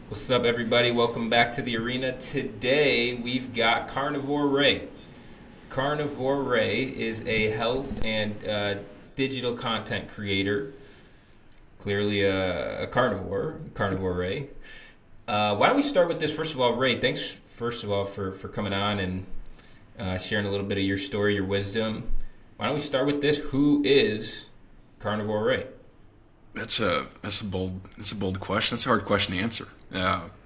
What's up, everybody? Welcome back to the arena. Today we've got Carnivore Ray. Carnivore Ray is a health and digital content creator, clearly a carnivore, Carnivore Ray. Why don't we start with this? First of all, Ray, thanks first of all for coming on and sharing a little bit of your story, your wisdom. Why don't we start with this? Who is Carnivore Ray? That's a bold question. That's a hard question to answer.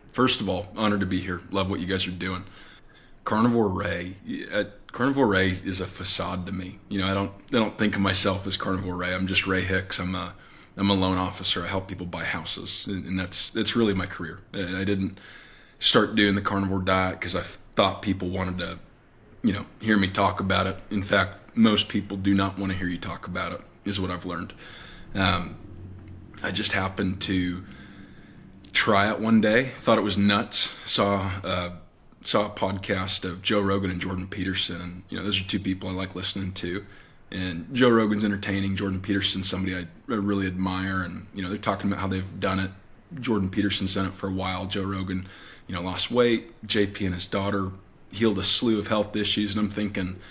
First of all, honored to be here. Love what you guys are doing. Carnivore Ray is a facade to me. I don't think of myself as Carnivore Ray. I'm just Ray Hicks. I'm a loan officer. I help people buy houses, and that's really my career. And I didn't start doing the carnivore diet because I thought people wanted to, hear me talk about it. In fact, most people do not want to hear you talk about it, is what I've learned. Um, I just happened to try it one day. Thought it was nuts. Saw a podcast of Joe Rogan and Jordan Peterson, and those are two people I like listening to. And Joe Rogan's entertaining. Jordan Peterson's somebody I really admire, and they're talking about how they've done it. Jordan Peterson's done it for a while. Joe Rogan, lost weight. JP and his daughter healed a slew of health issues, and I'm thinking,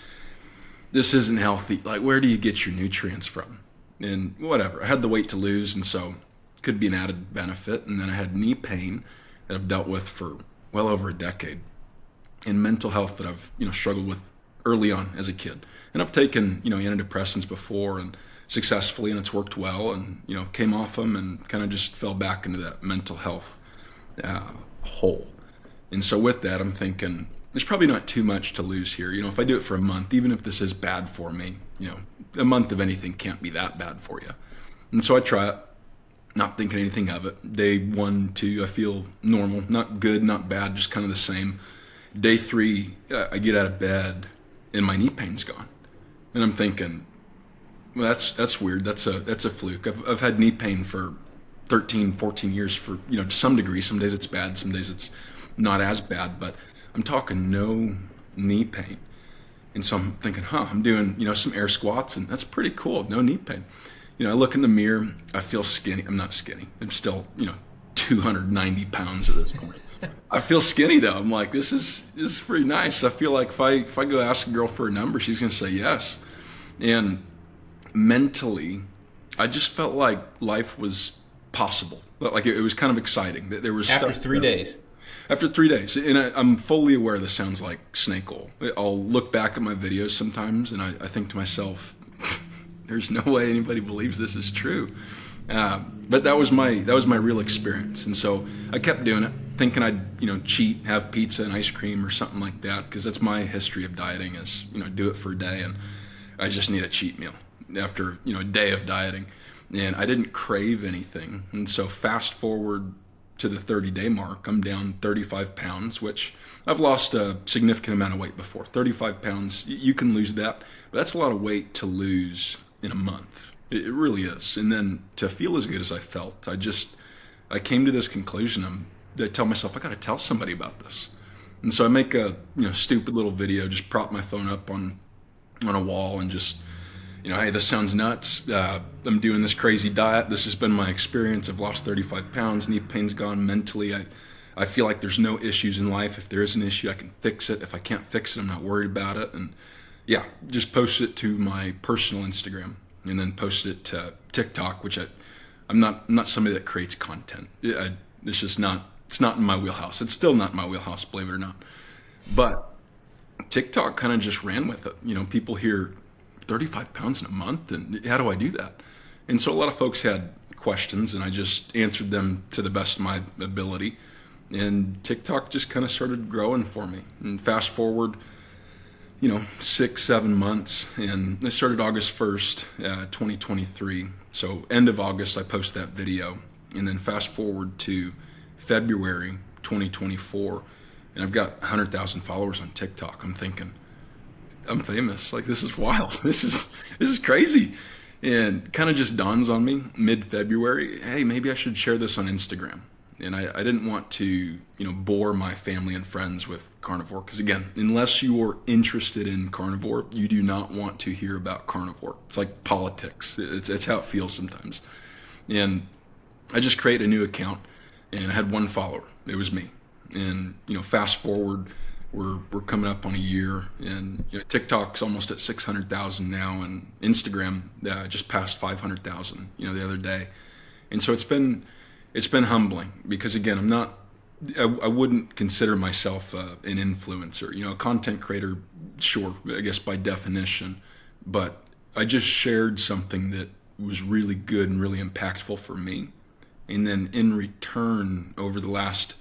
this isn't healthy. Like, where do you get your nutrients from? And whatever. I had the weight to lose, and so could be an added benefit. And then I had knee pain that I've dealt with for well over a decade, and mental health that I've struggled with early on as a kid. And I've taken antidepressants before and successfully, and it's worked well. And came off them and kind of just fell back into that mental health hole. And so with that, I'm thinking there's probably not too much to lose here. If I do it for a month, even if this is bad for me, a month of anything can't be that bad for you. And so I try it, not thinking anything of it. Day 1, 2, I feel normal, not good, not bad, just kind of the same. Day 3, I get out of bed and my knee pain's gone. And I'm thinking, well, that's weird. That's a fluke. I've had knee pain for 13, 14 years for, to some degree. Some days it's bad, some days it's not as bad, but I'm talking no knee pain. And so I'm thinking, I'm doing, some air squats, and that's pretty cool. No knee pain. I look in the mirror, I feel skinny. I'm not skinny. I'm still, 290 pounds at this point. I feel skinny though. I'm like, this is pretty nice. I feel like if I go ask a girl for a number, she's gonna say yes. And mentally, I just felt like life was possible. Like it was kind of exciting. There was After stuff. 3 days. After 3 days, and I'm fully aware this sounds like snake oil. I'll look back at my videos sometimes, and I think to myself, "There's no way anybody believes this is true." But that was my real experience, and so I kept doing it, thinking I'd cheat, have pizza and ice cream or something like that, because that's my history of dieting is do it for a day, and I just need a cheat meal after a day of dieting, and I didn't crave anything, and so fast forward to the 30-day mark, I'm down 35 pounds, which I've lost a significant amount of weight before. 35 pounds, you can lose that, but that's a lot of weight to lose in a month. It really is. And then to feel as good as I felt, I came to this conclusion. I tell myself, I got to tell somebody about this. And so I make a stupid little video, just prop my phone up on a wall and just hey, this sounds nuts. I'm doing this crazy diet. This has been my experience. I've lost 35 pounds. Knee pain's gone. Mentally, I feel like there's no issues in life. If there is an issue, I can fix it. If I can't fix it, I'm not worried about it. And yeah, just post it to my personal Instagram and then post it to TikTok, which I'm not somebody that creates content. It's just not, it's not in my wheelhouse. It's still not in my wheelhouse, believe it or not. But TikTok kind of just ran with it. People hear 35 pounds in a month, and how do I do that? And so a lot of folks had questions, and I just answered them to the best of my ability. And TikTok just kind of started growing for me. And fast forward, 6, 7 months, and I started August 1st, 2023. So end of August, I post that video. And then fast forward to February 2024, and I've got 100,000 followers on TikTok. I'm thinking, I'm famous. Like, this is wild. This is crazy. And kind of just dawns on me mid-February, hey, maybe I should share this on Instagram. And I didn't want to, bore my family and friends with carnivore. Because again, unless you're interested in carnivore, you do not want to hear about carnivore. It's like politics. It's how it feels sometimes. And I just create a new account. and I had one follower. It was me. And fast forward, we're coming up on a year, and TikTok's almost at 600,000 now, and Instagram just passed 500,000 the other day. And so it's been humbling, because again, I wouldn't consider myself an influencer, a content creator, sure, I guess by definition, but I just shared something that was really good and really impactful for me. And then in return, over the last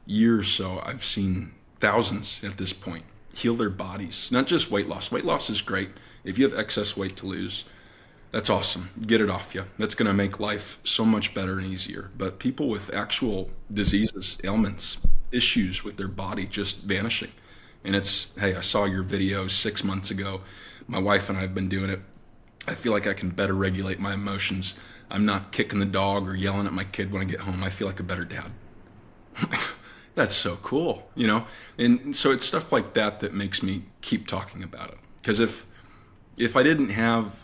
year or so, I've seen thousands at this point heal their bodies. Not just weight loss. Weight loss is great. If you have excess weight to lose, that's awesome. Get it off you. That's going to make life so much better and easier. But people with actual diseases, ailments, issues with their body just vanishing. And it's, hey, I saw your video 6 months ago. My wife and I have been doing it. I feel like I can better regulate my emotions. I'm not kicking the dog or yelling at my kid when I get home. I feel like a better dad. That's so cool, And so it's stuff like that makes me keep talking about it. Because if I didn't have,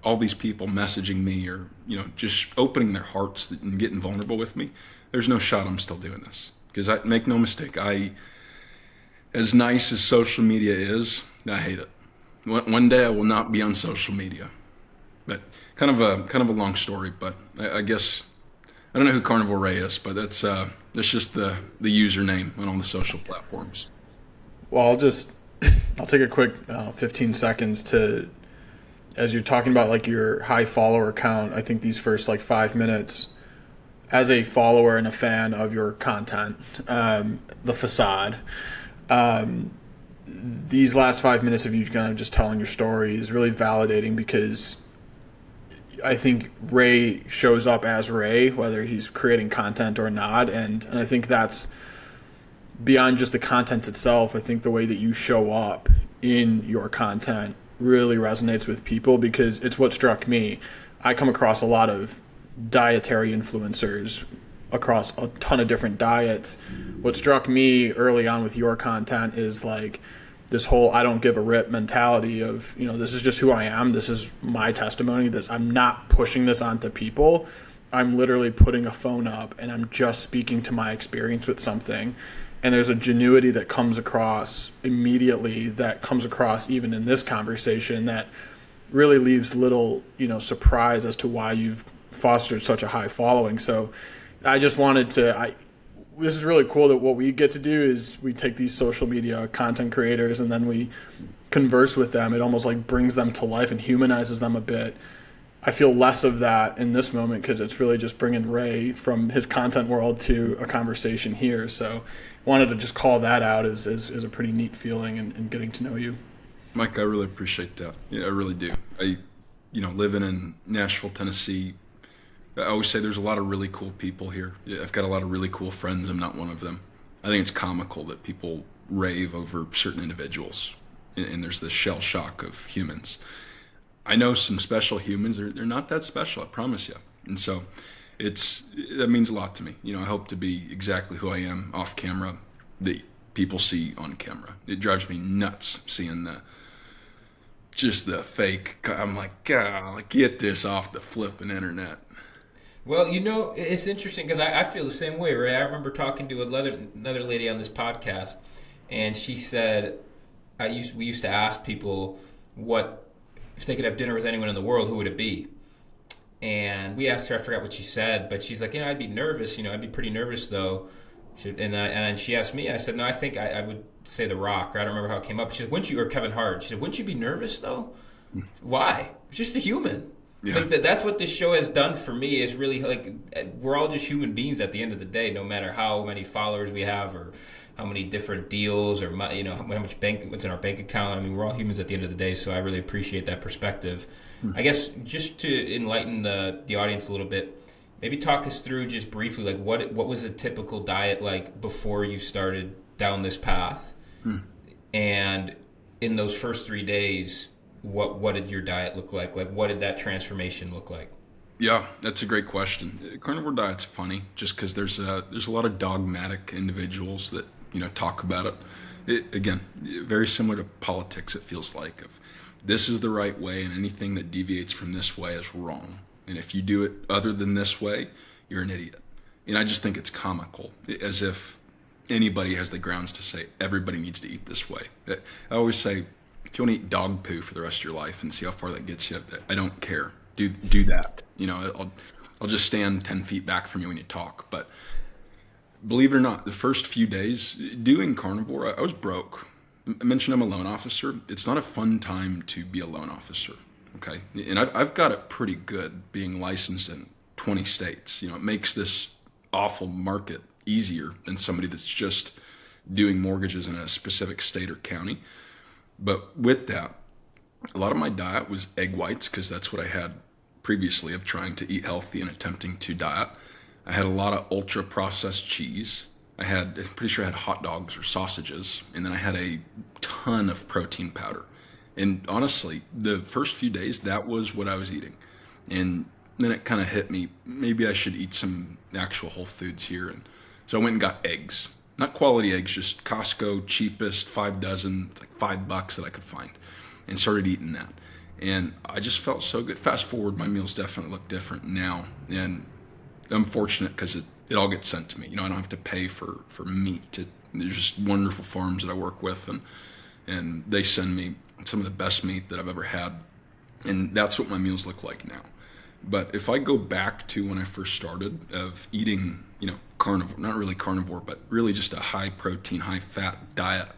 all these people messaging me, or, just opening their hearts and getting vulnerable with me, there's no shot I'm still doing this. Because make no mistake, as nice as social media is, I hate it. One day I will not be on social media. But kind of a long story, but I guess I don't know who Carnivore Ray is, but that's just the username on all the social platforms. Well, I'll take a quick 15 seconds to, as you're talking about like your high follower count, I think these first like 5 minutes, as a follower and a fan of your content, the facade, these last 5 minutes of you kind of just telling your story is really validating, because I think Ray shows up as Ray, whether he's creating content or not. And I think that's beyond just the content itself. I think the way that you show up in your content really resonates with people, because it's what struck me. I come across a lot of dietary influencers across a ton of different diets. What struck me early on with your content is like this whole I don't give a rip mentality of, this is just who I am. This is my testimony. I'm not pushing this onto people. I'm literally putting a phone up and I'm just speaking to my experience with something. And there's a genuity that comes across immediately, that comes across even in this conversation, that really leaves little, surprise as to why you've fostered such a high following. So I just wanted to, this is really cool that what we get to do is we take these social media content creators and then we converse with them. It almost like brings them to life and humanizes them a bit. I feel less of that in this moment, because it's really just bringing Ray from his content world to a conversation here. So wanted to just call that out as a pretty neat feeling and getting to know you. Mike, I really appreciate that. Yeah, I really do. Living in Nashville, Tennessee, I always say there's a lot of really cool people here. I've got a lot of really cool friends. I'm not one of them. I think it's comical that people rave over certain individuals, and there's this shell shock of humans. I know some special humans. They're not that special, I promise you. And so that means a lot to me. I hope to be exactly who I am off camera that people see on camera. It drives me nuts seeing the fake. I'm like, God, get this off the flipping internet. Well, it's interesting, because I feel the same way, Ray. I remember talking to another lady on this podcast, and she said, we used to ask people if they could have dinner with anyone in the world, who would it be? And we asked her, I forgot what she said, but she's like, I'd be nervous. I'd be pretty nervous though. And she asked me, I said, no, I think I would say The Rock, or I don't remember how it came up. She said, wouldn't you, or Kevin Hart? She said, wouldn't you be nervous though? Why? It's just a human. Yeah. Like that's what this show has done for me, is really like, we're all just human beings at the end of the day, no matter how many followers we have or how many different deals or how much what's in our bank account. I mean, we're all humans at the end of the day, so I really appreciate that perspective. I guess just to enlighten the audience a little bit, maybe talk us through just briefly, like what was a typical diet like before you started down this path, and in those first 3 days, what did your diet look like? Like, what did that transformation look like? Yeah, that's a great question. Carnivore diet's funny, just because there's a lot of dogmatic individuals that talk about it. Again, very similar to politics. It feels like of this is the right way, and anything that deviates from this way is wrong. And if you do it other than this way, you're an idiot. And I just think it's comical, as if anybody has the grounds to say everybody needs to eat this way. I always say, if you want to eat dog poo for the rest of your life and see how far that gets you, I don't care. Do that. I'll just stand 10 feet back from you when you talk. But believe it or not, the first few days doing carnivore, I was broke. I mentioned I'm a loan officer. It's not a fun time to be a loan officer. Okay. And I've got it pretty good being licensed in 20 states. It makes this awful market easier than somebody that's just doing mortgages in a specific state or county. But with that, a lot of my diet was egg whites because that's what I had previously of trying to eat healthy and attempting to diet. I had a lot of ultra processed cheese. I'm pretty sure I had hot dogs or sausages, and then I had a ton of protein powder. And honestly, the first few days, that was what I was eating. And then it kind of hit me, maybe I should eat some actual whole foods here. And so I went and got eggs. Not quality eggs, just Costco, cheapest, 5 dozen, it's like $5 that I could find. And started eating that. And I just felt so good. Fast forward, my meals definitely look different now. And I'm fortunate because it all gets sent to me. I don't have to pay for meat. There's just wonderful farms that I work with, and they send me some of the best meat that I've ever had. And that's what my meals look like now. But if I go back to when I first started of eating, carnivore, not really carnivore, but really just a high protein, high fat diet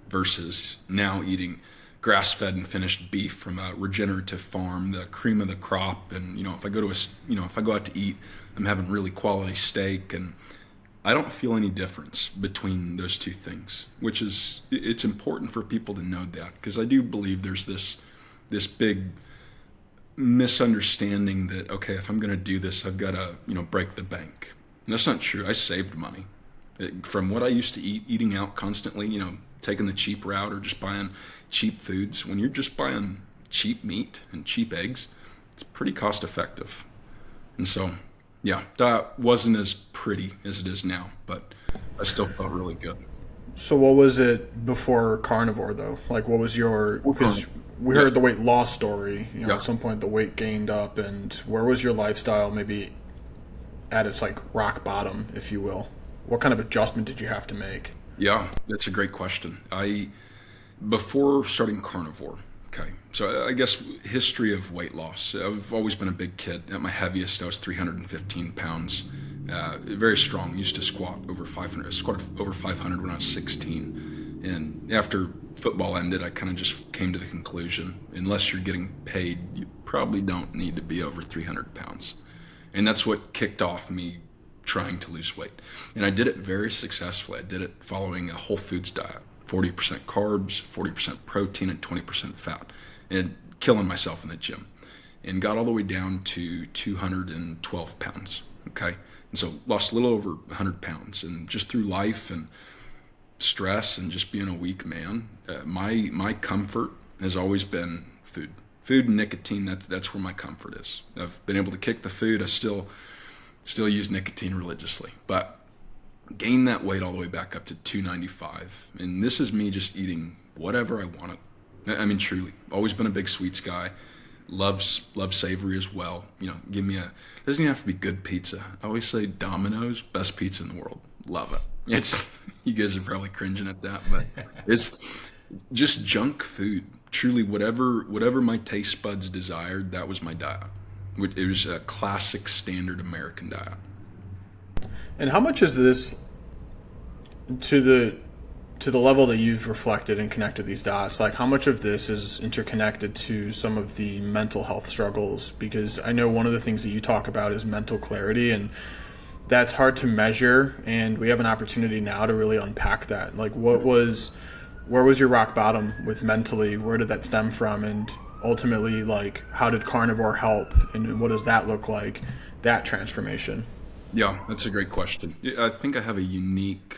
versus now eating grass-fed and finished beef from a regenerative farm, the cream of the crop. And, if I go out to eat, I'm having really quality steak, and I don't feel any difference between those two things, which is, it's important for people to know that, because I do believe there's this big misunderstanding that, okay, if I'm going to do this, I've got to, break the bank. And that's not true. I saved money from what I used to eating out constantly, taking the cheap route or just buying cheap foods. When you're just buying cheap meat and cheap eggs, it's pretty cost effective. And so, yeah, that wasn't as pretty as it is now, but I still felt really good. So what was it before carnivore though? Like what was because we heard the weight loss story, at some point the weight gained up, and where was your lifestyle maybe at its like rock bottom, if you will? What kind of adjustment did you have to make? Yeah, that's a great question. Before starting carnivore, okay, so I guess history of weight loss. I've always been a big kid. At my heaviest, I was 315 pounds. Very strong. Used to squat over 500. I squatted over 500 when I was 16. And after football ended, I kind of just came to the conclusion, unless you're getting paid, you probably don't need to be over 300 pounds. And that's what kicked off me trying to lose weight. And I did it very successfully. I did it following a whole foods diet, 40% carbs, 40% protein, and 20% fat, and killing myself in the gym, and got all the way down to 212 pounds. Okay. And so lost a little over 100 pounds, and just through life and stress and just being a weak man, my comfort has always been food and nicotine. That's where my comfort is. I've been able to kick the food. I still use nicotine religiously, but gain that weight all the way back up to 295. And this is me just eating whatever I wanted. I mean, truly, always been a big sweets guy. Love savory as well. Give me doesn't even have to be good pizza. I always say Domino's, best pizza in the world. Love it. You guys are probably cringing at that, but it's just junk food. Truly, whatever my taste buds desired, that was my diet. It was a classic standard American diet. And how much is this to the level that you've reflected and connected these dots? Like, how much of this is interconnected to some of the mental health struggles? Because I know one of the things that you talk about is mental clarity, and that's hard to measure. And we have an opportunity now to really unpack that. Like, where was your rock bottom with mentally? Where did that stem from? And ultimately, like, how did carnivore help? And what does that look like, that transformation? Yeah, that's a great question. I think I have a unique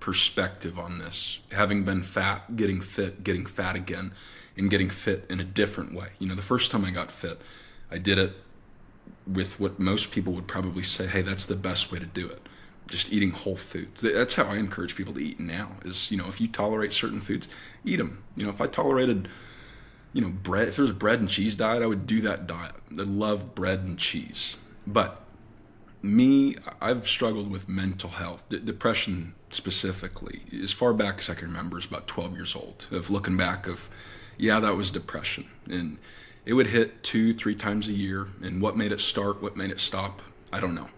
perspective on this, having been fat, getting fit, getting fat again, and getting fit in a different way. The first time I got fit, I did it with what most people would probably say, hey, that's the best way to do it. Just eating whole foods. That's how I encourage people to eat now is, if you tolerate certain foods, eat them. If I tolerated, bread, if there was a bread and cheese diet, I would do that diet. I love bread and cheese. But I've struggled with mental health, depression specifically, as far back as I can remember, is about 12 years old. Of looking back, yeah, that was depression, and it would hit 2, 3 times a year. And what made it start, what made it stop, I don't know,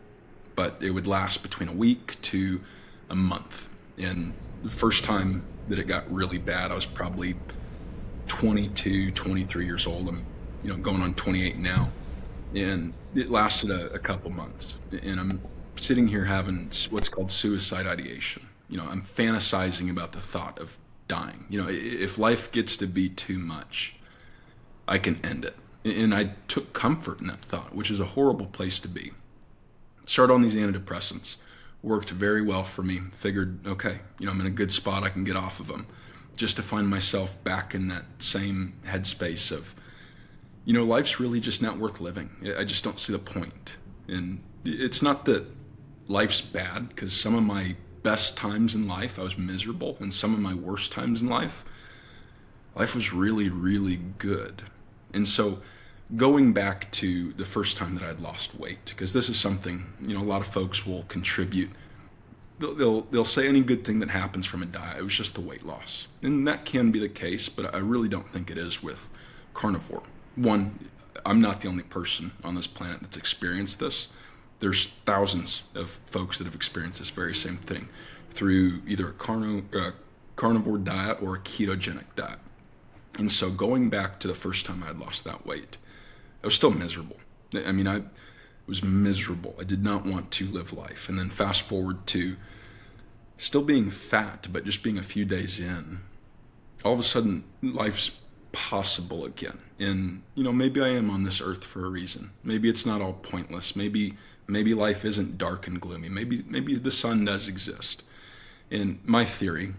but it would last between a week to a month. And the first time that it got really bad, I was probably 22, 23 years old. I'm, going on 28 now. And it lasted a couple months. And I'm sitting here having what's called suicide ideation. I'm fantasizing about the thought of dying. If life gets to be too much, I can end it. And I took comfort in that thought, which is a horrible place to be. Started on these antidepressants. Worked very well for me. Figured, okay, I'm in a good spot. I can get off of them. Just to find myself back in that same headspace of, life's really just not worth living. I just don't see the point. And it's not that life's bad, because some of my best times in life, I was miserable. And some of my worst times in life was really, really good. And so going back to the first time that I'd lost weight, because this is something, a lot of folks will contribute. They'll say any good thing that happens from a diet, it was just the weight loss. And that can be the case, but I really don't think it is with carnivore. One, I'm not the only person on this planet that's experienced this. There's thousands of folks that have experienced this very same thing through either a carnivore diet or a ketogenic diet. And so going back to the first time I had lost that weight, I was still miserable. I was miserable. I did not want to live life. And then fast forward to still being fat, but just being a few days in, all of a sudden life's possible again. And, maybe I am on this earth for a reason. Maybe it's not all pointless. Maybe life isn't dark and gloomy. Maybe the sun does exist. And my theory,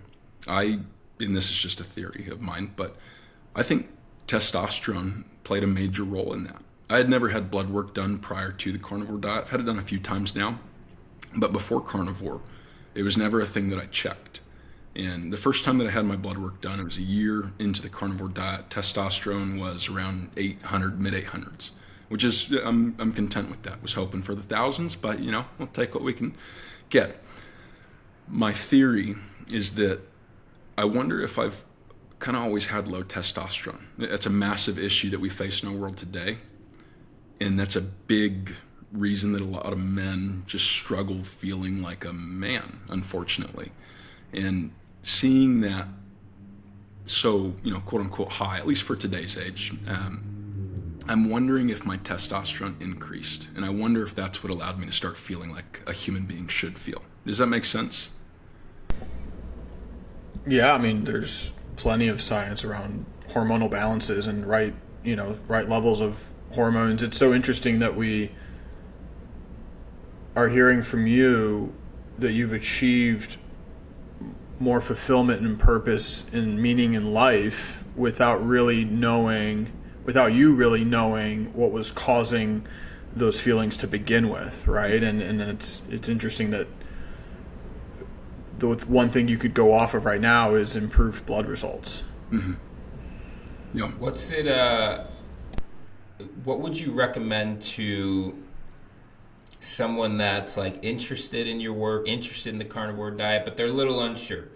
and this is just a theory of mine, but I think testosterone played a major role in that. I had never had blood work done prior to the carnivore diet. I've had it done a few times now, but before carnivore, it was never a thing that I checked. And the first time that I had my blood work done, it was a year into the carnivore diet. Testosterone was around 800, mid 800s, which is, I'm content with that. Was hoping for the thousands, but we'll take what we can get. My theory is that I wonder if I've kind of always had low testosterone. It's a massive issue that we face in our world today. And that's a big reason that a lot of men just struggle feeling like a man, unfortunately. And seeing that so, quote unquote high, at least for today's age, I'm wondering if my testosterone increased. And I wonder if that's what allowed me to start feeling like a human being should feel. Does that make sense? Yeah, there's plenty of science around hormonal balances and right levels of hormones. It's so interesting that we are hearing from you that you've achieved more fulfillment and purpose and meaning in life without you really knowing what was causing those feelings to begin with, right? And it's interesting that the one thing you could go off of right now is improved blood results. Mm-hmm. Yeah. What would you recommend to someone that's like interested in your work, interested in the carnivore diet, but they're a little unsure?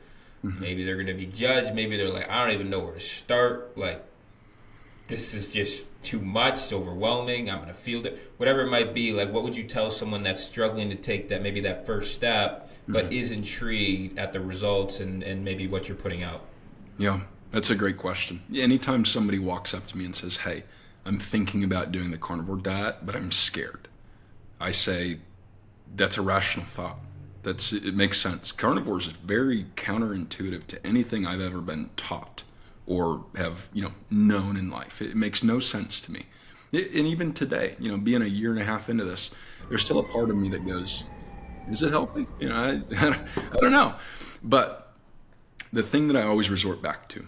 Mm-hmm. Maybe they're going to be judged. Maybe they're like, I don't even know where to start. Like, this is just too much. It's overwhelming. I'm going to feel it. Whatever it might be, like, what would you tell someone that's struggling to take that first step, but mm-hmm. is intrigued at the results and maybe what you're putting out? Yeah, that's a great question. Anytime somebody walks up to me and says, hey, I'm thinking about doing the carnivore diet, but I'm scared, I say, that's a rational thought. It makes sense. Carnivore is very counterintuitive to anything I've ever been taught or have known in life. It makes no sense to me. And even today, being a year and a half into this, there's still a part of me that goes, is it healthy? I don't know. But the thing that I always resort back to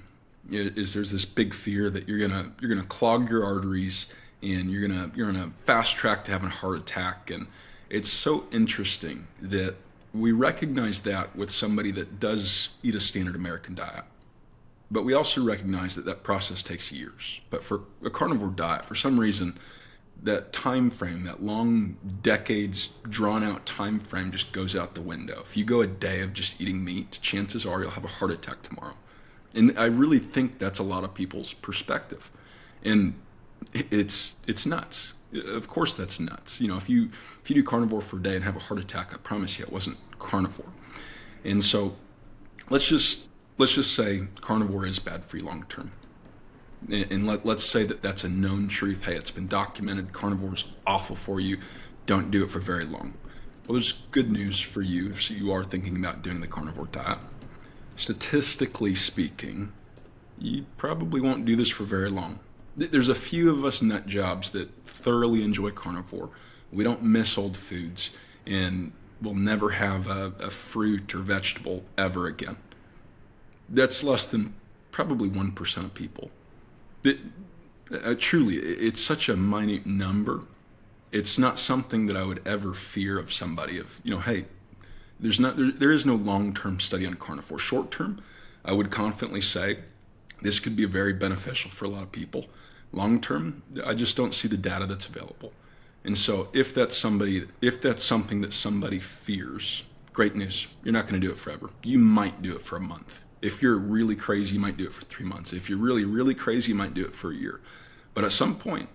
is there's this big fear that you're gonna clog your arteries and you're gonna fast track to having a heart attack. And it's so interesting that we recognize that with somebody that does eat a standard American diet. But we also recognize that process takes years. But for a carnivore diet, for some reason, that time frame, that long decades drawn out time frame just goes out the window. If you go a day of just eating meat, chances are you'll have a heart attack tomorrow. And I really think that's a lot of people's perspective. And it's nuts. Of course that's nuts. If you do carnivore for a day and have a heart attack, I promise you it wasn't carnivore. And so let's just say carnivore is bad for you long term. And let's say that that's a known truth. Hey, it's been documented. Carnivore is awful for you. Don't do it for very long. Well, there's good news for you if you are thinking about doing the carnivore diet. Statistically speaking, you probably won't do this for very long. There's a few of us nut jobs that thoroughly enjoy carnivore. We don't miss old foods, and we'll never have a fruit or vegetable ever again. That's less than probably 1% of people. Truly, it's such a minute number. It's not something that I would ever fear of somebody. Hey, there is no long-term study on carnivore. Short-term, I would confidently say this could be very beneficial for a lot of people. Long-term, I just don't see the data that's available. And so if that's something that somebody fears, great news. You're not going to do it forever. You might do it for a month. If you're really crazy, you might do it for 3 months. If you're really, really crazy, you might do it for a year. But at some point,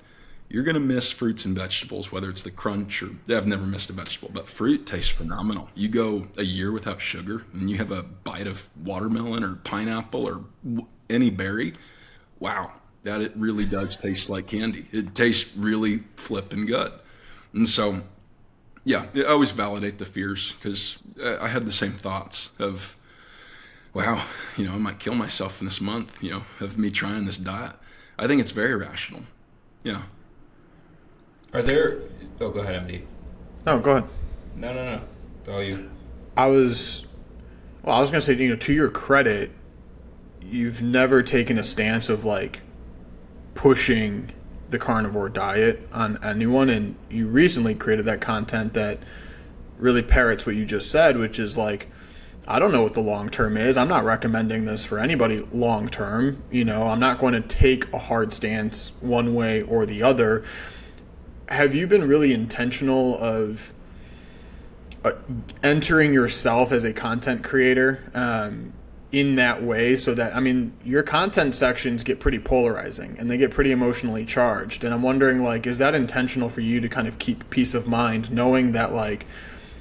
you're going to miss fruits and vegetables, whether it's the crunch or I've never missed a vegetable, but fruit tastes phenomenal. You go a year without sugar and you have a bite of watermelon or pineapple or any berry. Wow, that it really does taste like candy. It tastes really flipping good. And so, yeah, I always validate the fears because I had the same thoughts of, wow, I might kill myself in this month, of me trying this diet. I think it's very rational. Yeah. Are there... Oh, go ahead, MD. No, go ahead. No. It's all you. I was going to say, to your credit, you've never taken a stance of pushing the carnivore diet on anyone, and you recently created that content that really parrots what you just said, which is I don't know what the long term is. I'm not recommending this for anybody long term. I'm not going to take a hard stance one way or the other. Have you been really intentional of entering yourself as a content creator in that way so that, your content sections get pretty polarizing and they get pretty emotionally charged. And I'm wondering, is that intentional for you to kind of keep peace of mind knowing that,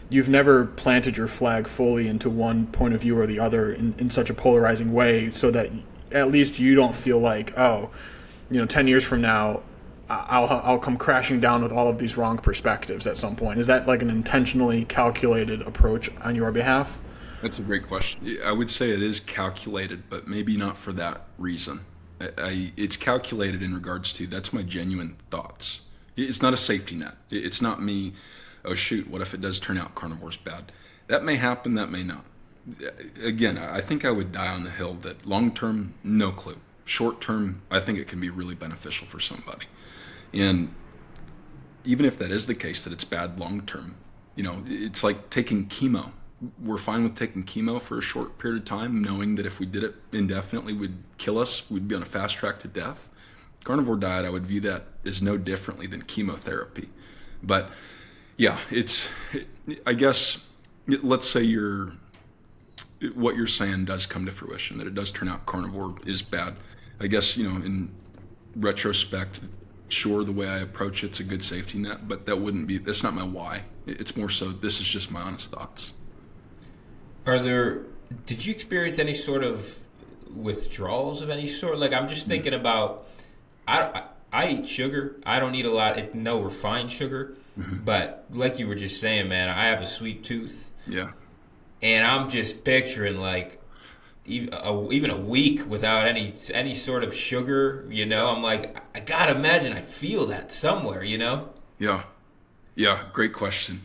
you've never planted your flag fully into one point of view or the other in such a polarizing way so that at least you don't feel 10 years from now, I'll come crashing down with all of these wrong perspectives at some point. Is that an intentionally calculated approach on your behalf? That's a great question. I would say it is calculated, but maybe not for that reason. It's calculated in regards to, that's my genuine thoughts. It's not a safety net. It's not me, oh shoot, what if it does turn out carnivore's bad? That may happen, that may not. Again, I think I would die on the hill that long term, no clue. Short term, I think it can be really beneficial for somebody. And even if that is the case, that it's bad long term, it's like taking chemo. We're fine with taking chemo for a short period of time, knowing that if we did it indefinitely would kill us, we'd be on a fast track to death. Carnivore diet, I would view that as no differently than chemotherapy. But yeah, I guess, let's say what you're saying does come to fruition, that it does turn out carnivore is bad. I guess, in retrospect, sure, the way I approach it's a good safety net, but that's not my why. It's more so, this is just my honest thoughts. Did you experience any sort of withdrawals of any sort? I'm just thinking about, I eat sugar. I don't eat a lot, no refined sugar. Mm-hmm. But like you were just saying, man, I have a sweet tooth. Yeah. And I'm just picturing even a week without any sort of sugar, I'm I gotta imagine I feel that somewhere, Yeah. Great question.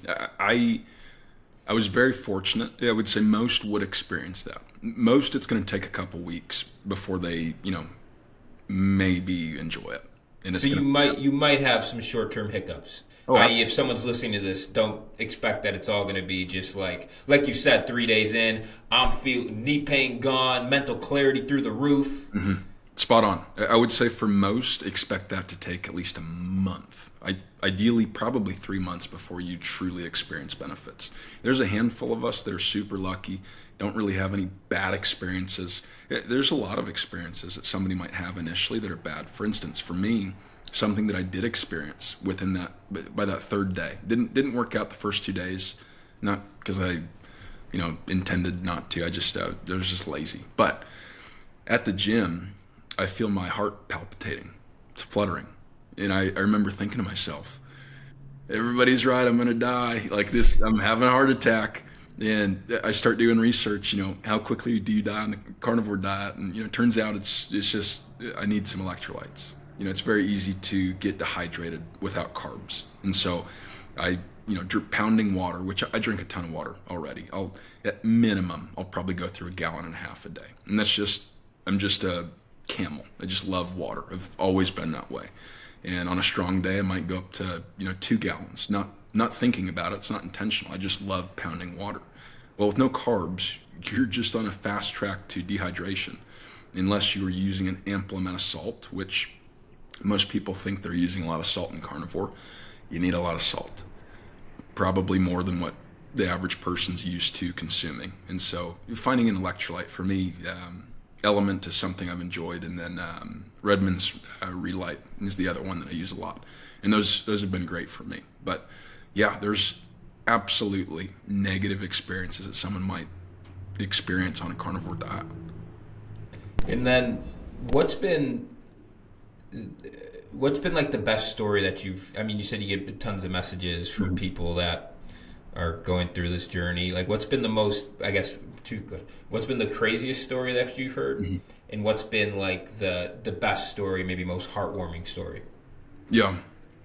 I was very fortunate. I would say most would experience that. Most, it's going to take a couple weeks before they, maybe enjoy it. And so you might have some short-term hiccups. I.e., if someone's listening to this, don't expect that it's all going to be just like you said, 3 days in, I'm feeling knee pain gone, mental clarity through the roof. Mm-hmm. Spot on. I would say for most, expect that to take at least a month. Ideally, probably 3 months before you truly experience benefits. There's a handful of us that are super lucky, don't really have any bad experiences. There's a lot of experiences that somebody might have initially that are bad. For instance, for me, something that I did experience within that by that third day didn't work out the first 2 days, not because I intended not to. I just I was just lazy. But at the gym, I feel my heart palpitating. It's fluttering. And I remember thinking to myself, everybody's right, I'm gonna die. Like this, I'm having a heart attack. And I start doing research, how quickly do you die on the carnivore diet? And it turns out it's just I need some electrolytes. It's very easy to get dehydrated without carbs. And so I pounding water, which I drink a ton of water already. At minimum, I'll probably go through 1.5 gallons a day. And I'm just a camel. I just love water. I've always been that way. And on a strong day, I might go up to 2 gallons. Not thinking about it. It's not intentional. I just love pounding water. Well, with no carbs, you're just on a fast track to dehydration, unless you are using an ample amount of salt, which most people think they're using a lot of salt in carnivore. You need a lot of salt, probably more than what the average person's used to consuming. And so finding an electrolyte for me, Element is something I've enjoyed, and then Redmond's Relight is the other one that I use a lot, and those have been great for me. But yeah, there's absolutely negative experiences that someone might experience on a carnivore diet. And then what's been like the best story that you said you get tons of messages from people that are going through this journey. Like, what's been the most, I guess, what's been the craziest story that you've heard? Mm-hmm. And what's been like the best story, maybe most heartwarming story? Yeah,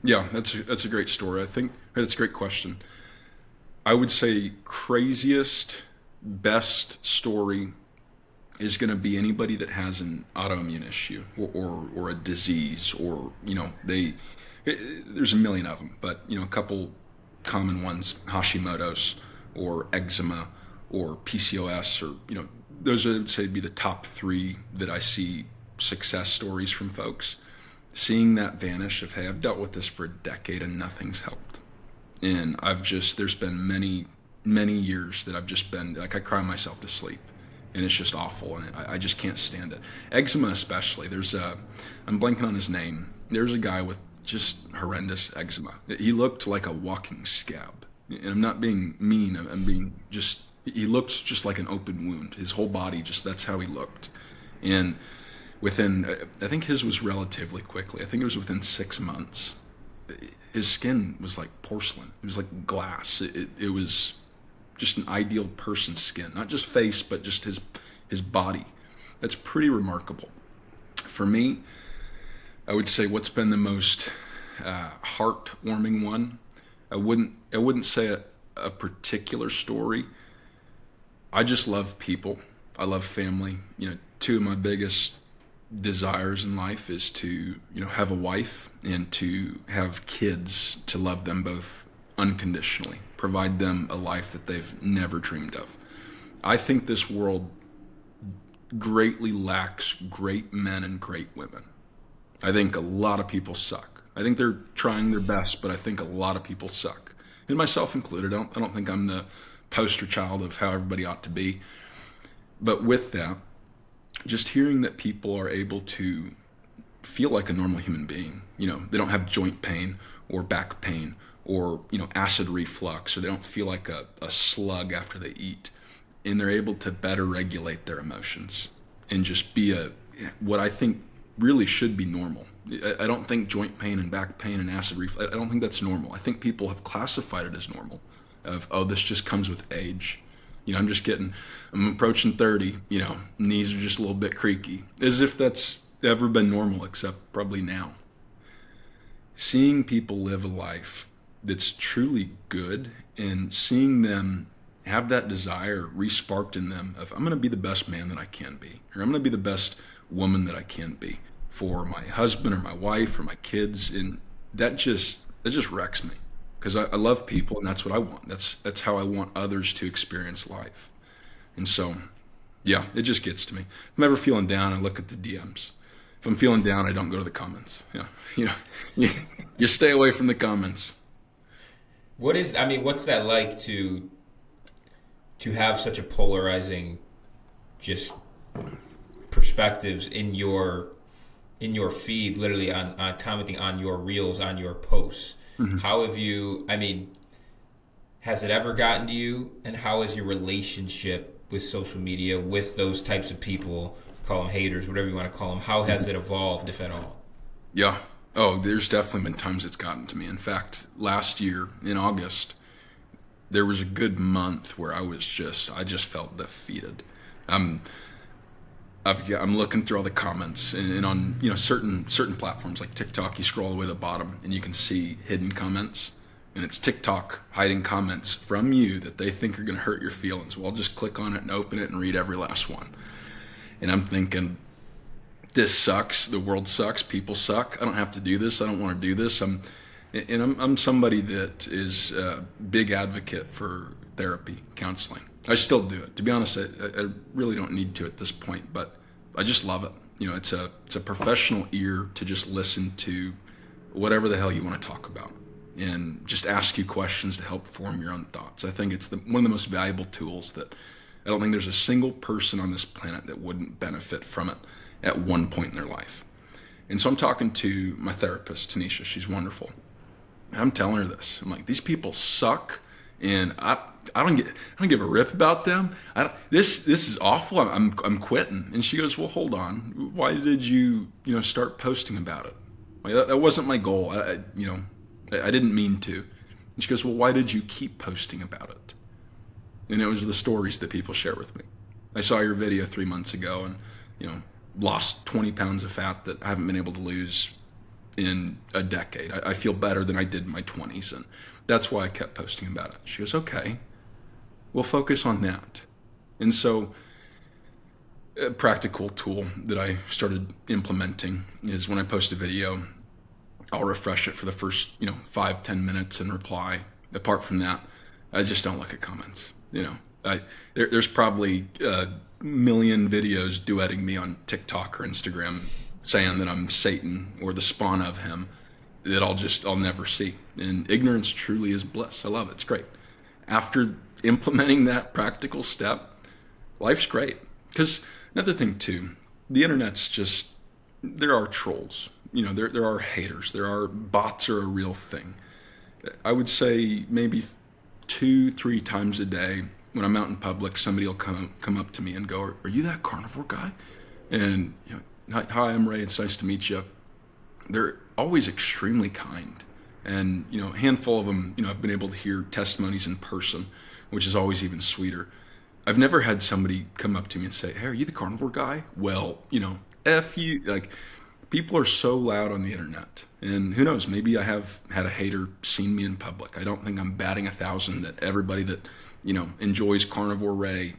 that's a great story. I think that's a great question. I would say craziest, best story is going to be anybody that has an autoimmune issue or a disease, or there's a million of them, but a couple common ones: Hashimoto's, or eczema, or PCOS, or those would say be the top 3 that I see success stories from folks. Seeing that vanish of, hey, I've dealt with this for a decade and nothing's helped. And there's been many years that I've just been like, I cry myself to sleep, and it's just awful, and I just can't stand it. Eczema especially, I'm blanking on his name. There's a guy with just horrendous eczema. He looked like a walking scab. And I'm not being mean, I'm being just, he looked just like an open wound. His whole body, that's how he looked. And I think his was relatively quickly. I think it was within 6 months. His skin was like porcelain. It was like glass. It was just an ideal person's skin, not just face, but just his body. That's pretty remarkable. For me, I would say what's been the most heartwarming one. I wouldn't say a particular story. I just love people. I love family. 2 of my biggest desires in life is to have a wife and to have kids, to love them both unconditionally, provide them a life that they've never dreamed of. I think this world greatly lacks great men and great women. I think a lot of people suck. I think they're trying their best, but I think a lot of people suck, and myself included. I don't think I'm the poster child of how everybody ought to be. But with that, just hearing that people are able to feel like a normal human being, they don't have joint pain or back pain or, acid reflux, or they don't feel like a slug after they eat, and they're able to better regulate their emotions and just be what I think really should be normal. I don't think joint pain and back pain and acid reflux, I don't think that's normal. I think people have classified it as normal, this just comes with age. I'm approaching 30, knees are just a little bit creaky, as if that's ever been normal, except probably now. Seeing people live a life that's truly good, and seeing them have that desire re-sparked in them of, I'm going to be the best man that I can be, or I'm going to be the best woman that I can be for my husband or my wife or my kids, and that just wrecks me. Because I love people, and that's what I want. That's how I want others to experience life. And so, yeah, it just gets to me. If I'm ever feeling down, I look at the DMs. If I'm feeling down, I don't go to the comments. Yeah, you know, you, you stay away from the comments. What's that like to have such a polarizing just perspectives in your feed, literally on commenting on your reels, on your posts? How have you, has it ever gotten to you, and how is your relationship with social media, with those types of people, call them haters, whatever you want to call them, how has it evolved, if at all? Yeah. Oh, there's definitely been times it's gotten to me. In fact, last year in August, there was a good month where I just felt defeated. I'm looking through all the comments, and on certain platforms like TikTok, you scroll all the way to the bottom and you can see hidden comments, and it's TikTok hiding comments from you that they think are going to hurt your feelings. Well, I'll just click on it and open it and read every last one, and I'm thinking, this sucks. The world sucks. People suck. I don't have to do this. I don't want to do this. I'm somebody that is a big advocate for therapy, counseling. I still do it. To be honest, I really don't need to at this point, but I just love it. It's a professional ear to just listen to whatever the hell you want to talk about and just ask you questions to help form your own thoughts. I think it's one of the most valuable tools that I don't think there's a single person on this planet that wouldn't benefit from it at one point in their life. And so I'm talking to my therapist, Tanisha. She's wonderful. And I'm telling her this. I'm like, these people suck, and I don't give a rip about them. This is awful. I'm quitting. And she goes, well, hold on. Why did you start posting about it? Like, that wasn't my goal. I didn't mean to. And she goes, well, why did you keep posting about it? And it was the stories that people share with me. I saw your video 3 months ago, and lost 20 pounds of fat that I haven't been able to lose in a decade. I feel better than I did in my 20s, and that's why I kept posting about it. She goes, okay, we'll focus on that. And so a practical tool that I started implementing is when I post a video, I'll refresh it for the first 5-10 minutes and reply. Apart from that, I just don't look at comments. There's probably a million videos duetting me on TikTok or Instagram saying that I'm Satan or the spawn of him that I'll never see. And ignorance truly is bliss. I love it. It's great. After implementing that practical step, life's great. Because another thing too, the internet's just, there are trolls. There are haters. Bots are a real thing. I would say maybe 2-3 times a day when I'm out in public, somebody will come up to me and go, are you that carnivore guy? And hi, I'm Ray. It's nice to meet you. They're always extremely kind. And, a handful of them, I've been able to hear testimonies in person, which is always even sweeter. I've never had somebody come up to me and say, hey, are you the carnivore guy? Well, F you. Like, people are so loud on the internet. And who knows, maybe I have had a hater seen me in public. I don't think I'm batting 1,000 that everybody that enjoys Carnivore Ray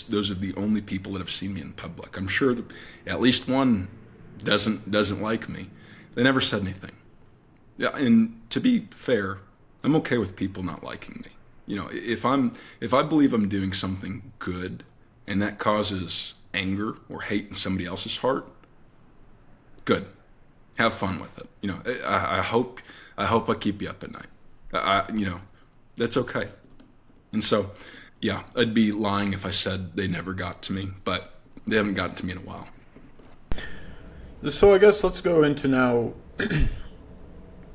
those are the only people that have seen me in public. I'm sure that at least one doesn't like me. They never said anything. Yeah, and to be fair, I'm okay with people not liking me. If I believe I'm doing something good and that causes anger or hate in somebody else's heart, good. Have fun with it. I hope I keep you up at night. That's okay. And so, yeah, I'd be lying if I said they never got to me, but they haven't gotten to me in a while. So I guess let's go into now,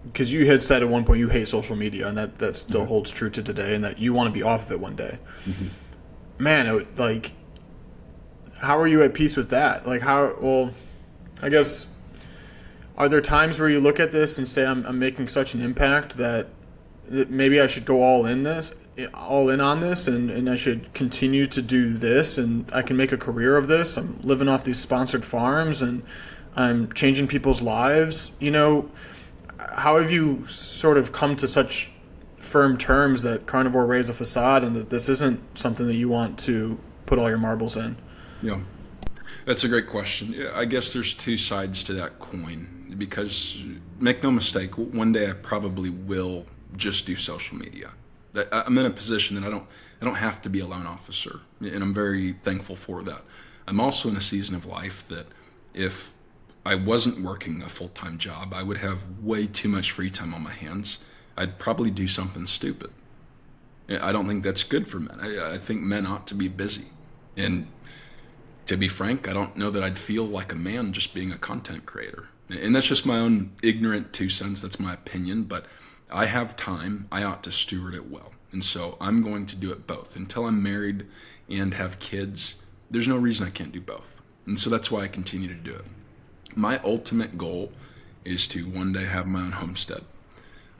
because you had said at one point you hate social media, and that still holds true to today, and that you want to be off of it one day. Mm-hmm. Man, how are you at peace with that? I guess, are there times where you look at this and say, I'm making such an impact that maybe I should go all in on this, and I should continue to do this, and I can make a career of this. I'm living off these sponsored farms, and I'm changing people's lives. How have you sort of come to such firm terms that Carnivore Ray is a facade, and that this isn't something that you want to put all your marbles in? Yeah, that's a great question. I guess there's two sides to that coin, because make no mistake, one day I probably will just do social media. I'm in a position that I don't have to be a loan officer, and I'm very thankful for that. I'm also in a season of life that if I wasn't working a full-time job, I would have way too much free time on my hands. I'd probably do something stupid. I don't think that's good for men. I think men ought to be busy. And to be frank, I don't know that I'd feel like a man just being a content creator. And that's just my own ignorant 2 cents. That's my opinion. But I have time. I ought to steward it well. And so I'm going to do it both. Until I'm married and have kids, there's no reason I can't do both. And so that's why I continue to do it. My ultimate goal is to one day have my own homestead.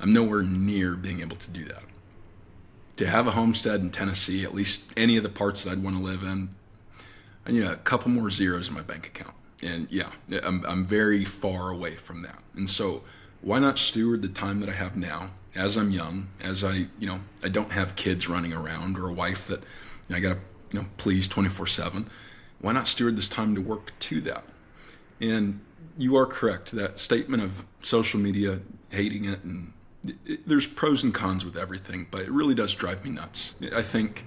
I'm nowhere near being able to do that. To have a homestead in Tennessee, at least any of the parts that I'd want to live in, I need a couple more zeros in my bank account. And yeah, I'm very far away from that. And so why not steward the time that I have now as I'm young, as I don't have kids running around or a wife that I got to please 24/7. Why not steward this time to work to that? And you are correct. That statement of social media, hating it, and there's pros and cons with everything, but it really does drive me nuts. I think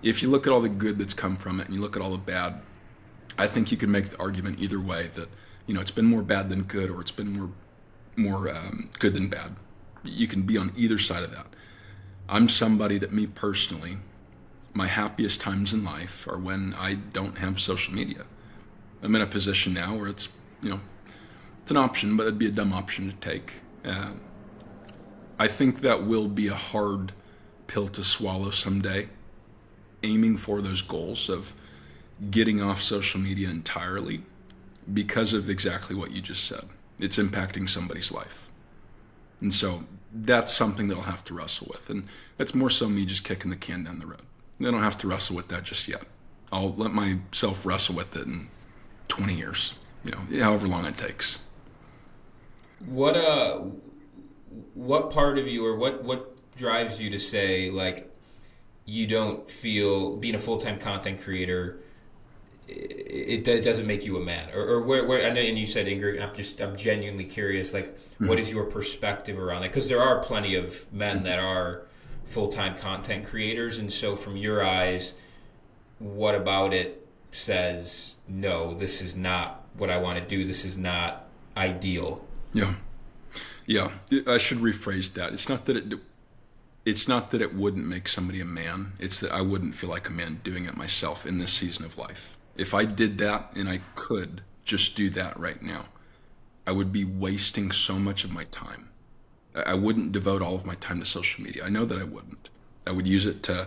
if you look at all the good that's come from it and you look at all the bad, I think you can make the argument either way that it's been more bad than good, or it's been more good than bad. You can be on either side of that. I'm somebody that, me personally, my happiest times in life are when I don't have social media. I'm in a position now where it's an option, but it'd be a dumb option to take. I think that will be a hard pill to swallow someday, aiming for those goals of getting off social media entirely because of exactly what you just said. It's impacting somebody's life. And so that's something that I'll have to wrestle with. And that's more so me just kicking the can down the road. I don't have to wrestle with that just yet. I'll let myself wrestle with it in 20 years, however long it takes. What part of you, or what drives you to say, like, you don't feel being a full-time content creator, it doesn't make you a man, or where I know, and you said, Ingrid, I'm genuinely curious, like, what is your perspective around that? Because there are plenty of men that are full-time content creators, and so from your eyes, what about it says, no, this is not what I want to do, this is not ideal? Yeah, I should rephrase that. It's not that it wouldn't make somebody a man. It's that I wouldn't feel like a man doing it myself in this season of life. If I did that, and I could just do that right now, I would be wasting so much of my time. I wouldn't devote all of my time to social media. I know that I wouldn't. I would use it to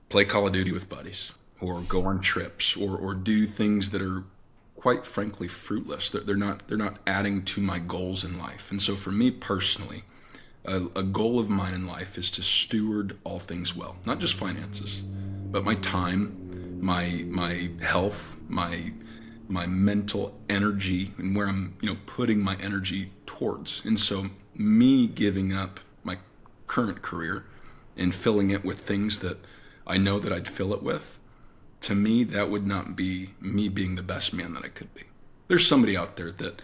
play Call of Duty with buddies, or go on trips, or do things that are, quite frankly, fruitless. They're not adding to my goals in life. And so for me personally, a goal of mine in life is to steward all things well, not just finances, but my time, my health, my mental energy, and where I'm putting my energy towards. And so me giving up my current career and filling it with things that I know that I'd fill it with, to me, that would not be me being the best man that I could be. There's somebody out there that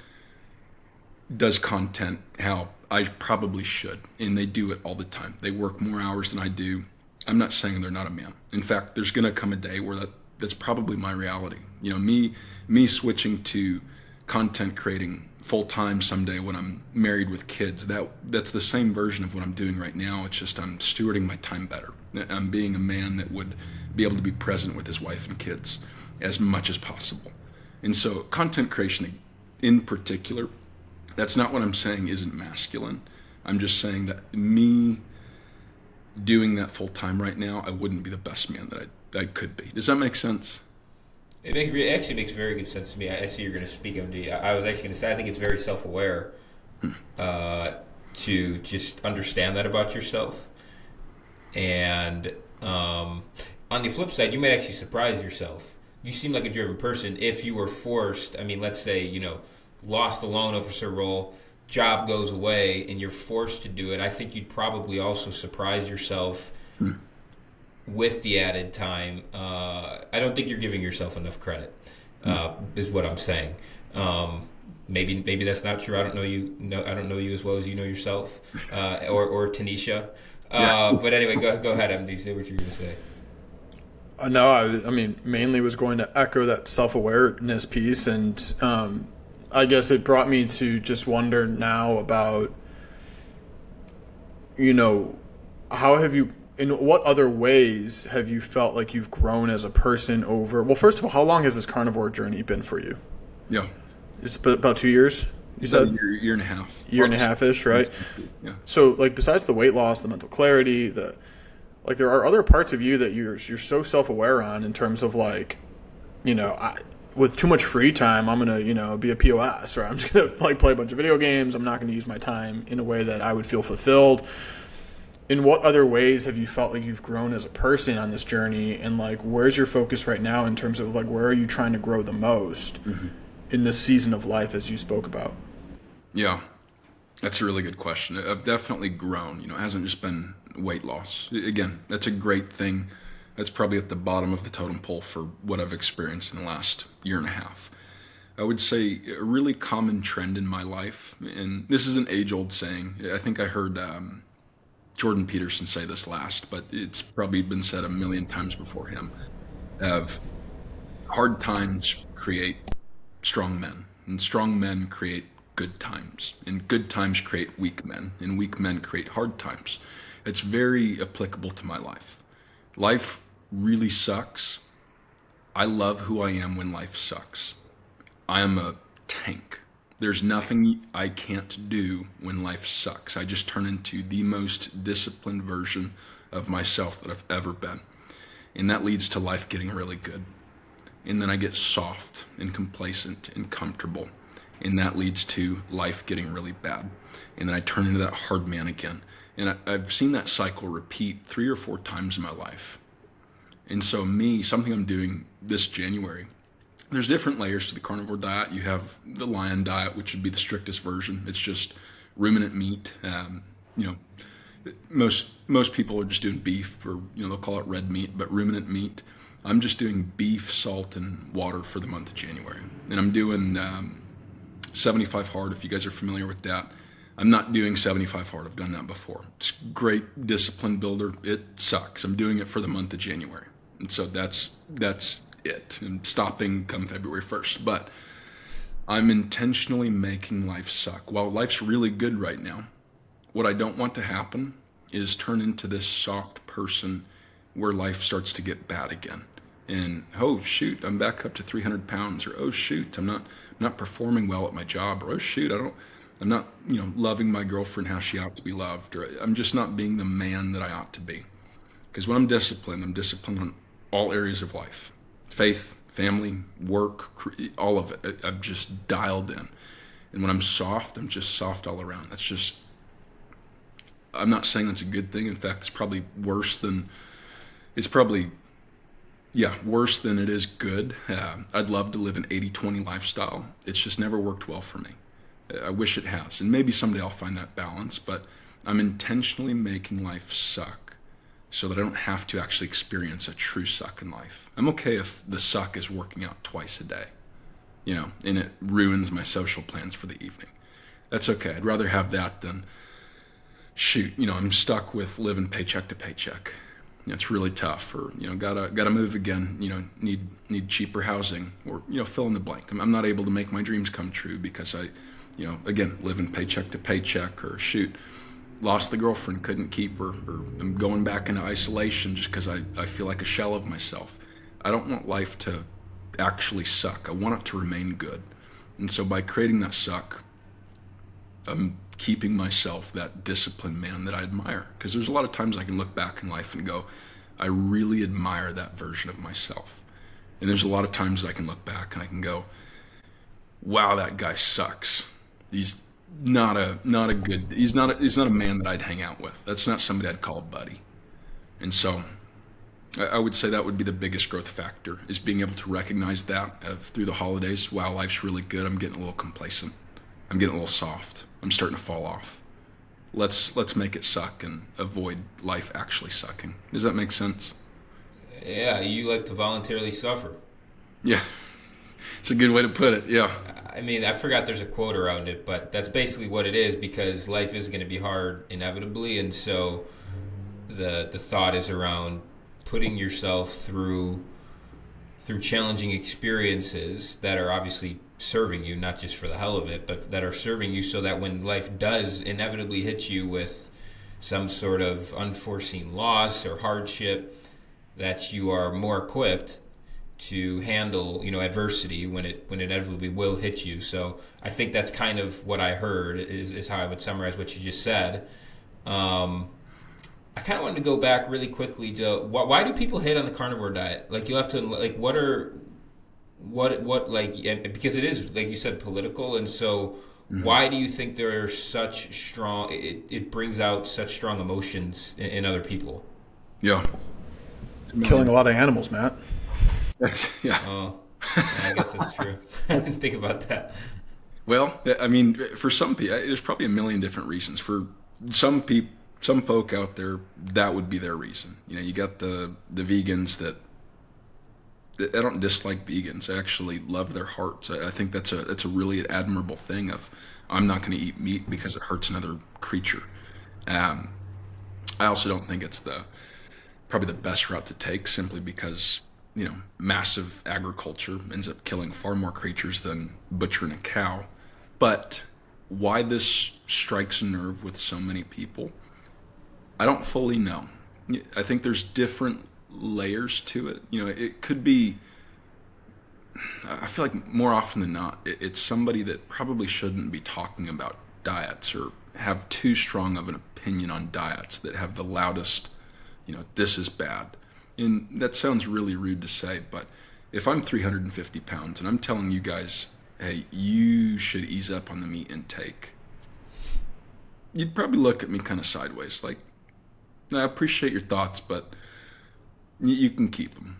does content how I probably should, and they do it all the time. They work more hours than I do. I'm not saying they're not a man. In fact, there's going to come a day where that's probably my reality. Me switching to content creating full-time someday when I'm married with kids, that's the same version of what I'm doing right now. It's just I'm stewarding my time better. I'm being a man that would be able to be present with his wife and kids as much as possible. And so content creation in particular, that's not what I'm saying isn't masculine. I'm just saying that me doing that full-time right now, I wouldn't be the best man that I could be. Does that make sense? It actually makes very good sense to me. I see you're going to speak of the. I was actually going to say I think it's very self-aware to just understand that about yourself. And on the flip side, you might actually surprise yourself. You seem like a driven person. If you were forced, let's say lost the loan officer role, job goes away, and you're forced to do it, I think you'd probably also surprise yourself. With the added time. I don't think you're giving yourself enough credit, is what I'm saying. Maybe that's not true. I don't know you. No, I don't know you as well as you know yourself, or Tanisha. But anyway, go ahead, MD. Say what you're going to say. No, I mainly was going to echo that self-awareness piece, and I guess it brought me to just wonder now about, you know, how have you, in what other ways have you felt like you've grown as a person over, well, first of all, how long has this carnivore journey been for you? Yeah. It's been about 2 years, you About a said? year and a half. Year and a half-ish, right? Yeah. So, like, besides the weight loss, the mental clarity, like, there are other parts of you that you're so self-aware on in terms of, like, with too much free time, I'm gonna, be a POS, or I'm just gonna like play a bunch of video games. I'm not gonna use my time in a way that I would feel fulfilled. In what other ways have you felt like you've grown as a person on this journey, and like where's your focus right now in terms of like where are you trying to grow the most in this season of life as you spoke about? Yeah. That's a really good question. I've definitely grown. It hasn't just been weight loss. Again, that's a great thing. That's probably at the bottom of the totem pole for what I've experienced in the last year and a half. I would say a really common trend in my life, and this is an age-old saying. I think I heard Jordan Peterson say this last, but it's probably been said a million times before him. Of hard times create strong men, and strong men create good times, and good times create weak men, and weak men create hard times. It's very applicable to my life. Life really sucks. I love who I am when life sucks. I am a tank. There's nothing I can't do when life sucks. I just turn into the most disciplined version of myself that I've ever been. And that leads to life getting really good. And then I get soft and complacent and comfortable. And that leads to life getting really bad. And then I turn into that hard man again. And I've seen that cycle repeat 3 or 4 times in my life. And so something I'm doing this January, there's different layers to the carnivore diet. You have the lion diet, which would be the strictest version. It's just ruminant meat. Most people are just doing beef, or they'll call it red meat, but ruminant meat. I'm just doing beef, salt, and water for the month of January. And I'm doing 75 hard, if you guys are familiar with that. I'm not doing 75 hard. I've done that before. It's great discipline builder. It sucks. I'm doing it for the month of January. And so that's it. I'm stopping come February 1st. But I'm intentionally making life suck. While life's really good right now, what I don't want to happen is turn into this soft person where life starts to get bad again. And oh shoot, I'm back up to 300 pounds, or oh shoot, I'm not performing well at my job, or oh shoot, I'm not loving my girlfriend how she ought to be loved, or I'm just not being the man that I ought to be. Because when I'm disciplined on all areas of life. Faith, family, work, all of it. I'm just dialed in. And when I'm soft, I'm just soft all around. I'm not saying that's a good thing. In fact, it's probably worse than it is good. I'd love to live an 80-20 lifestyle. It's just never worked well for me. I wish it has. And maybe someday I'll find that balance, but I'm intentionally making life suck so that I don't have to actually experience a true suck in life. I'm okay if the suck is working out twice a day, and it ruins my social plans for the evening. That's okay. I'd rather have that than, shoot, I'm stuck with living paycheck to paycheck. It's really tough, or, gotta move again, need cheaper housing, or, fill in the blank. I'm not able to make my dreams come true because I, again, living paycheck to paycheck, or shoot, lost the girlfriend, couldn't keep her, or I'm going back into isolation just because I feel like a shell of myself. I don't want life to actually suck. I want it to remain good. And so by creating that suck, I'm keeping myself that disciplined man that I admire. Because there's a lot of times I can look back in life and go, I really admire that version of myself. And there's a lot of times that I can look back and I can go, wow, that guy sucks. He's not a man that I'd hang out with. That's not somebody I'd call a buddy. And so I would say that would be the biggest growth factor, is being able to recognize that through the holidays. Wow, life's really good. I'm getting a little complacent. I'm getting a little soft. I'm starting to fall off. Let's make it suck and avoid life actually sucking. Does that make sense? Yeah, you like to voluntarily suffer. Yeah, it's a good way to put it. Yeah. I mean, I forgot there's a quote around it, but that's basically what it is, because life is going to be hard inevitably, and so the thought is around putting yourself through through challenging experiences that are obviously serving you, not just for the hell of it, but that are serving you so that when life does inevitably hit you with some sort of unforeseen loss or hardship, that you are more equipped to handle, adversity when it inevitably will hit you. So I think that's kind of what I heard is how I would summarize what you just said. I kind of wanted to go back really quickly to why do people hate on the carnivore diet? Like, you have to, like, what like, because it is, like you said, political, and so why do you think there are such strong, it brings out such strong emotions in other people? Yeah. Killing a lot of animals, Matt. That's, yeah. Oh, yeah, I guess that's true. I didn't think about that. Well, I mean, for some people, there's probably a million different reasons. For some people, some folk out there, that would be their reason. You got the vegans that I don't dislike vegans. I actually love their hearts. I think that's a really admirable thing. Of I'm not going to eat meat because it hurts another creature. I also don't think it's probably the best route to take, simply because massive agriculture ends up killing far more creatures than butchering a cow. But why this strikes a nerve with so many people, I don't fully know. I think there's different layers to it. It could be, I feel like more often than not, it's somebody that probably shouldn't be talking about diets or have too strong of an opinion on diets, that have the loudest, this is bad. And that sounds really rude to say, but if I'm 350 pounds and I'm telling you guys, hey, you should ease up on the meat intake, you'd probably look at me kind of sideways, like, I appreciate your thoughts, but you can keep them.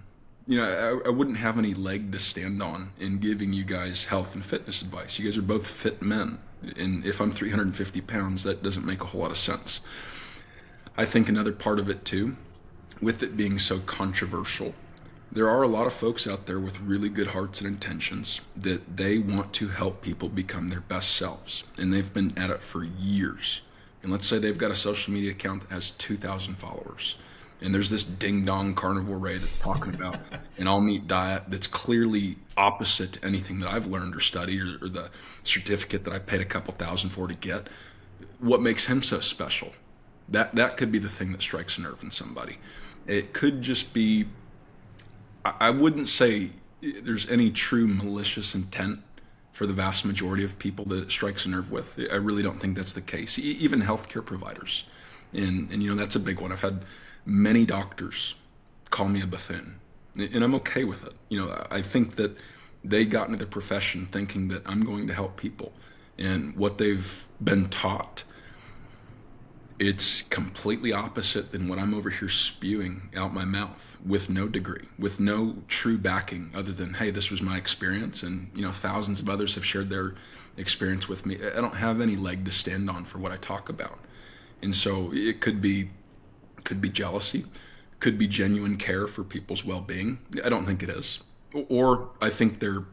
I wouldn't have any leg to stand on in giving you guys health and fitness advice. You guys are both fit men. And if I'm 350 pounds, that doesn't make a whole lot of sense. I think another part of it too, with it being so controversial, there are a lot of folks out there with really good hearts and intentions that they want to help people become their best selves. And they've been at it for years. And let's say they've got a social media account that has 2,000 followers. And there's this ding-dong Carnivore Ray that's talking about an all-meat diet that's clearly opposite to anything that I've learned or studied, or the certificate that I paid a couple thousand for to get. What makes him so special? That could be the thing that strikes a nerve in somebody. It could just be, I wouldn't say there's any true malicious intent for the vast majority of people that it strikes a nerve with. I really don't think that's the case. Even healthcare providers. And that's a big one. I've had many doctors call me a buffoon, and I'm okay with it. I think that they got into the profession thinking that I'm going to help people, and what they've been taught, it's completely opposite than what I'm over here spewing out my mouth with no degree, with no true backing other than, hey, this was my experience, and thousands of others have shared their experience with me. I don't have any leg to stand on for what I talk about. And so it could be jealousy, could be genuine care for people's well-being. I don't think it is. Or I think they're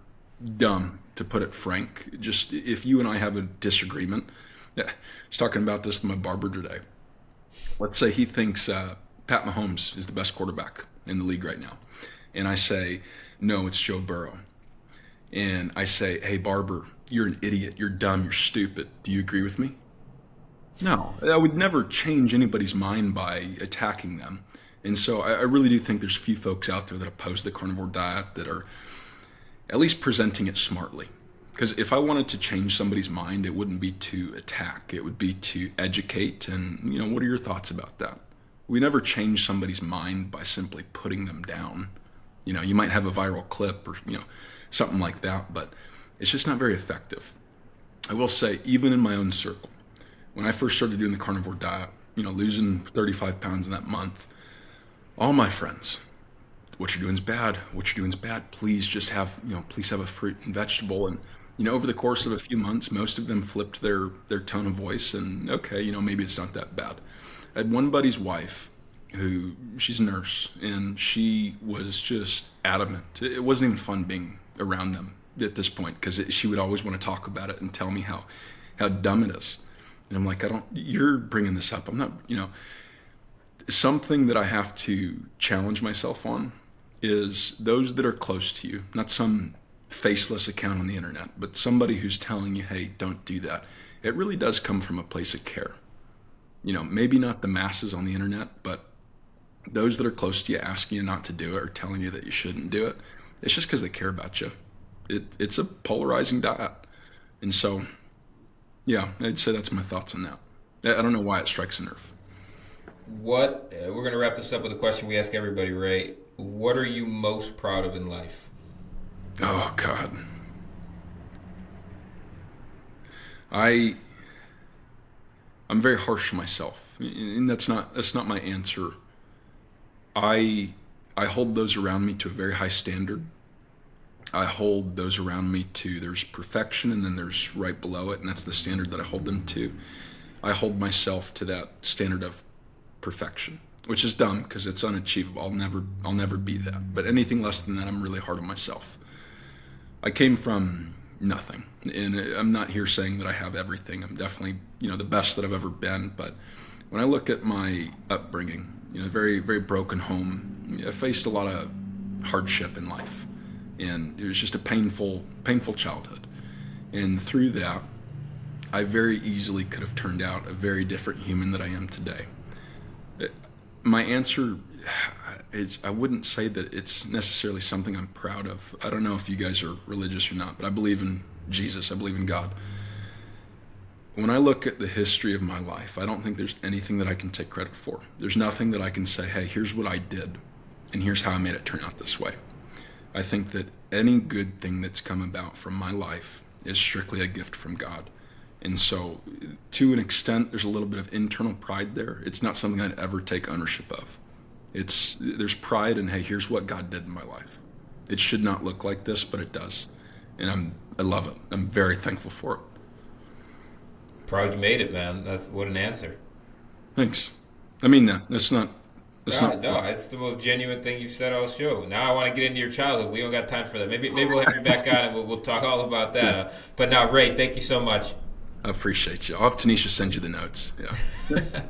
dumb, to put it frank. Just if you and I have a disagreement, I was talking about this with my barber today. Let's say he thinks Pat Mahomes is the best quarterback in the league right now. And I say, no, it's Joe Burrow. And I say, hey, barber, you're an idiot. You're dumb. You're stupid. Do you agree with me? No, I would never change anybody's mind by attacking them. And so I really do think there's a few folks out there that oppose the carnivore diet that are at least presenting it smartly. Because if I wanted to change somebody's mind, it wouldn't be to attack. It would be to educate. And, what are your thoughts about that? We never change somebody's mind by simply putting them down. You might have a viral clip or, something like that, but it's just not very effective. I will say, even in my own circle, when I first started doing the carnivore diet, losing 35 pounds in that month, all my friends, what you're doing is bad. What you're doing is bad. Please just have, please have a fruit and vegetable. And, over the course of a few months, most of them flipped their tone of voice and, okay, maybe it's not that bad. I had one buddy's wife she's a nurse, and she was just adamant. It wasn't even fun being around them at this point, because she would always want to talk about it and tell me how dumb it is. And I'm like, you're bringing this up. I'm not, something that I have to challenge myself on is those that are close to you, not some faceless account on the internet, but somebody who's telling you, hey, don't do that. It really does come from a place of care. Maybe not the masses on the internet, but those that are close to you asking you not to do it or telling you that you shouldn't do it, it's just because they care about you. It's a polarizing diet. And so, yeah, I'd say that's my thoughts on that. I don't know why it strikes a nerve. We're going to wrap this up with a question we ask everybody, Ray. What are you most proud of in life? Oh, God. I'm very harsh on myself, and that's not my answer. I hold those around me to a very high standard. I hold those around me to, there's perfection and then there's right below it, and that's the standard that I hold them to. I hold myself to that standard of perfection, which is dumb because it's unachievable. I'll never be that. But anything less than that, I'm really hard on myself. I came from nothing, and I'm not here saying that I have everything. I'm definitely, the best that I've ever been. But when I look at my upbringing, very, very broken home, I faced a lot of hardship in life, and it was just a painful childhood. And through that, I very easily could have turned out a very different human than I am today. My answer is, I wouldn't say that it's necessarily something I'm proud of. I don't know if you guys are religious or not, but I believe in Jesus. I believe in God. When I look at the history of my life, I don't think there's anything that I can take credit for. There's nothing that I can say, hey, here's what I did, and here's how I made it turn out this way. I think that any good thing that's come about from my life is strictly a gift from God. And so, to an extent, there's a little bit of internal pride there. It's not something I'd ever take ownership of. There's pride in, hey, here's what God did in my life. It should not look like this, but it does. And I love it. I'm very thankful for it. Proud you made it, man. That's what an answer. Thanks. I mean that. That's not. No, it's the most genuine thing you've said all show. Now I want to get into your childhood. We don't got time for that. Maybe we'll have you back on and we'll talk all about that. Yeah. But now, Ray, thank you so much. I appreciate you. I'll have Tanisha send you the notes. Yeah.